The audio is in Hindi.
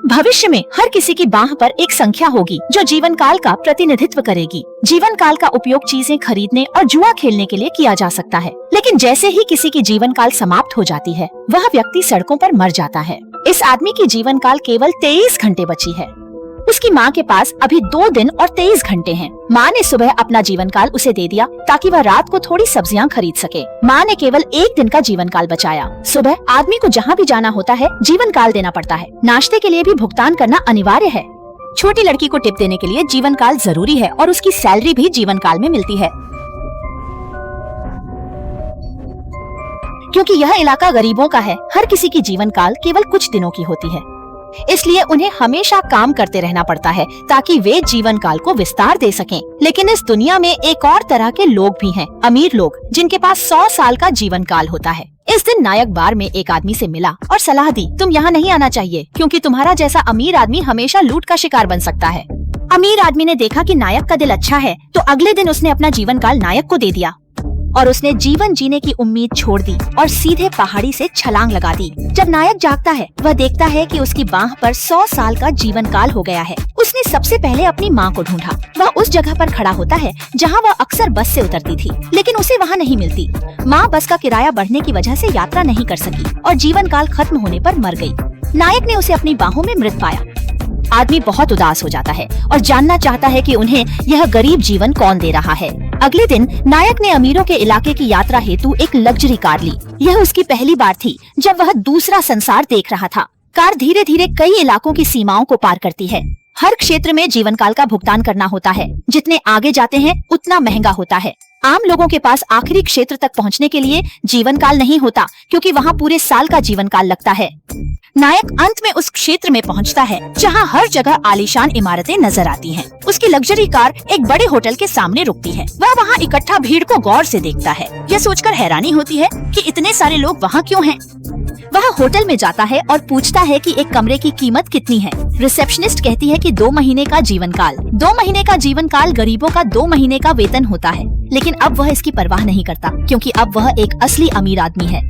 भविष्य में हर किसी की बाह पर एक संख्या होगी जो जीवन काल का प्रतिनिधित्व करेगी। जीवन काल का उपयोग चीजें खरीदने और जुआ खेलने के लिए किया जा सकता है, लेकिन जैसे ही किसी की जीवन काल समाप्त हो जाती है, वह व्यक्ति सड़कों पर मर जाता है। इस आदमी की जीवन काल केवल 23 घंटे बची है। उसकी माँ के पास अभी 2 दिन और 23 घंटे हैं। माँ ने सुबह अपना जीवन काल उसे दे दिया ताकि वह रात को थोड़ी सब्जियां खरीद सके। माँ ने केवल 1 दिन का जीवन काल बचाया। सुबह आदमी को जहाँ भी जाना होता है जीवन काल देना पड़ता है। नाश्ते के लिए भी भुगतान करना अनिवार्य है। छोटी लड़की को टिप देने के लिए जीवन काल जरूरी है और उसकी सैलरी भी जीवन काल में मिलती है, क्योंकि यह इलाका गरीबों का है। हर किसी की जीवन काल केवल कुछ दिनों की होती है, इसलिए उन्हें हमेशा काम करते रहना पड़ता है ताकि वे जीवन काल को विस्तार दे सकें। लेकिन इस दुनिया में एक और तरह के लोग भी हैं, अमीर लोग, जिनके पास 100 साल का जीवन काल होता है। इस दिन नायक बार में एक आदमी से मिला और सलाह दी, तुम यहाँ नहीं आना चाहिए क्योंकि तुम्हारा जैसा अमीर आदमी हमेशा लूट का शिकार बन सकता है। अमीर आदमी ने देखा कि नायक का दिल अच्छा है, तो अगले दिन उसने अपना जीवन काल नायक को दे दिया और उसने जीवन जीने की उम्मीद छोड़ दी और सीधे पहाड़ी से छलांग लगा दी। जब नायक जागता है, वह देखता है कि उसकी बाह पर 100 साल का जीवन काल हो गया है। उसने सबसे पहले अपनी माँ को ढूंढा। वह उस जगह पर खड़ा होता है जहाँ वह अक्सर बस से उतरती थी, लेकिन उसे वहाँ नहीं मिलती। माँ बस का किराया बढ़ने की वजह से यात्रा नहीं कर सकी और जीवन काल खत्म होने पर मर गई। नायक ने उसे अपनी बाहों में मृत पाया। आदमी बहुत उदास हो जाता है और जानना चाहता है कि उन्हें यह गरीब जीवन कौन दे रहा है। अगले दिन नायक ने अमीरों के इलाके की यात्रा हेतु एक लग्जरी कार ली। यह उसकी पहली बार थी जब वह दूसरा संसार देख रहा था। कार धीरे धीरे कई इलाकों की सीमाओं को पार करती है। हर क्षेत्र में जीवन काल का भुगतान करना होता है। जितने आगे जाते हैं उतना महंगा होता है। आम लोगों के पास आखिरी क्षेत्र तक पहुंचने के लिए जीवन काल नहीं होता, क्योंकि वहां पूरे साल का जीवन काल लगता है। नायक अंत में उस क्षेत्र में पहुंचता है जहां हर जगह आलीशान इमारतें नजर आती हैं। उसकी लग्जरी कार एक बड़े होटल के सामने रुकती है। वह वहां इकट्ठा भीड़ को गौर से देखता है। यह सोचकर हैरानी होती है कि इतने सारे लोग वहां क्यों हैं। वह होटल में जाता है और पूछता है कि एक कमरे की कीमत कितनी है। रिसेप्शनिस्ट कहती है कि 2 महीने का जीवन काल। 2 महीने का जीवन काल गरीबों का 2 महीने का वेतन होता है, लेकिन अब वह इसकी परवाह नहीं करता, क्योंकि अब वह एक असली अमीर आदमी है।